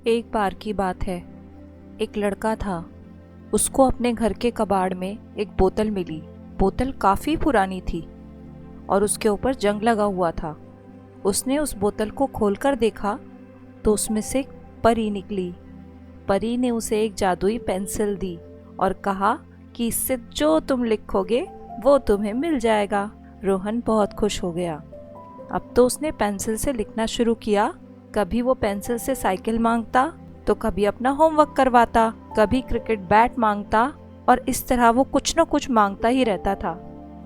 एक बार की बात है। एक लड़का था। उसको अपने घर के कबाड़ में एक बोतल मिली। बोतल काफ़ी पुरानी थी और उसके ऊपर जंग लगा हुआ था। उसने उस बोतल को खोलकर देखा तो उसमें से एक परी निकली। परी ने उसे एक जादुई पेंसिल दी और कहा कि इससे जो तुम लिखोगे वो तुम्हें मिल जाएगा। रोहन बहुत खुश हो गया। अब तो उसने पेंसिल से लिखना शुरू किया। कभी वो पेंसिल से साइकिल मांगता तो कभी अपना होमवर्क करवाता, कभी क्रिकेट बैट मांगता और इस तरह वो कुछ न कुछ मांगता ही रहता था।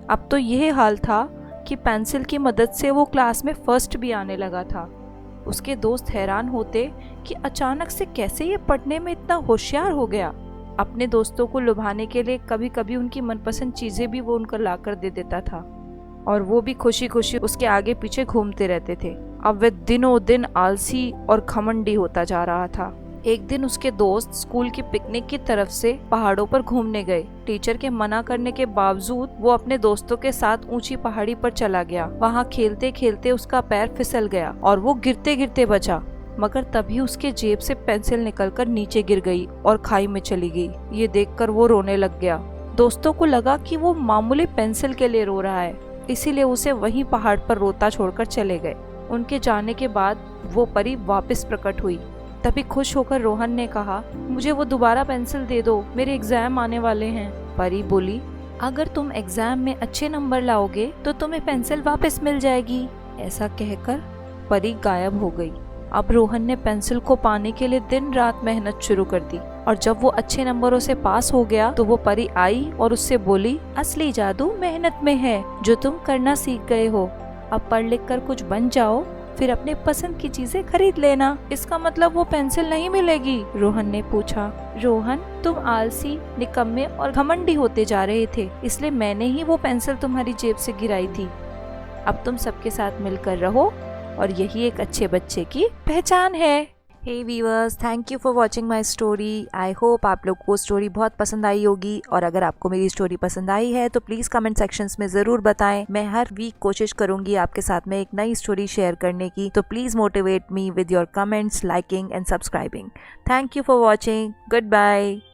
अब तो यह हाल था कि पेंसिल की मदद से वो क्लास में फर्स्ट भी आने लगा था। उसके दोस्त हैरान होते कि अचानक से कैसे ये पढ़ने में इतना होशियार हो गया। अपने दोस्तों को लुभाने के लिए कभी कभी उनकी मनपसंद चीज़ें भी वो उनको लाकर दे देता था और वो भी खुशी खुशी उसके आगे पीछे घूमते रहते थे। अब वह दिनों दिन आलसी और घमंडी होता जा रहा था। एक दिन उसके दोस्त स्कूल की पिकनिक की तरफ से पहाड़ों पर घूमने गए। टीचर के मना करने के बावजूद वो अपने दोस्तों के साथ ऊंची पहाड़ी पर चला गया। वहाँ खेलते खेलते उसका पैर फिसल गया और वो गिरते गिरते बचा। मगर तभी उसके जेब से पेंसिल निकलकर नीचे गिर गई और खाई में चली गई। ये देखकर वो रोने लग गया। दोस्तों को लगा कि वो मामूली पेंसिल के लिए रो रहा है, इसीलिए उसे वहीं पहाड़ पर रोता छोड़कर चले गए। उनके जाने के बाद वो परी वापस प्रकट हुई। तभी खुश होकर रोहन ने कहा, मुझे वो दोबारा पेंसिल दे दो, मेरे एग्जाम आने वाले हैं। परी बोली, अगर तुम एग्जाम में अच्छे नंबर लाओगे तो तुम्हें पेंसिल वापस मिल जाएगी। ऐसा कहकर परी गायब हो गई। अब रोहन ने पेंसिल को पाने के लिए दिन रात मेहनत शुरू कर दी और जब वो अच्छे नंबरों से पास हो गया तो वो परी आई और उससे बोली, असली जादू मेहनत में है जो तुम करना सीख गए हो। अब पढ़ लिख कर कुछ बन जाओ, फिर अपने पसंद की चीजें खरीद लेना। इसका मतलब वो पेंसिल नहीं मिलेगी? रोहन ने पूछा। रोहन, तुम आलसी, निकम्मे और घमंडी होते जा रहे थे, इसलिए मैंने ही वो पेंसिल तुम्हारी जेब से गिराई थी। अब तुम सबके साथ मिलकर रहो और यही एक अच्छे बच्चे की पहचान है। Hey viewers, thank you for watching my story. I hope आप लोग को स्टोरी बहुत पसंद आई होगी और अगर आपको मेरी स्टोरी पसंद आई है तो प्लीज़ कमेंट सेक्शंस में ज़रूर बताएं। मैं हर वीक कोशिश करूंगी आपके साथ में एक नई स्टोरी शेयर करने की, तो please motivate me with your comments, liking and subscribing. Thank you for watching. Good bye.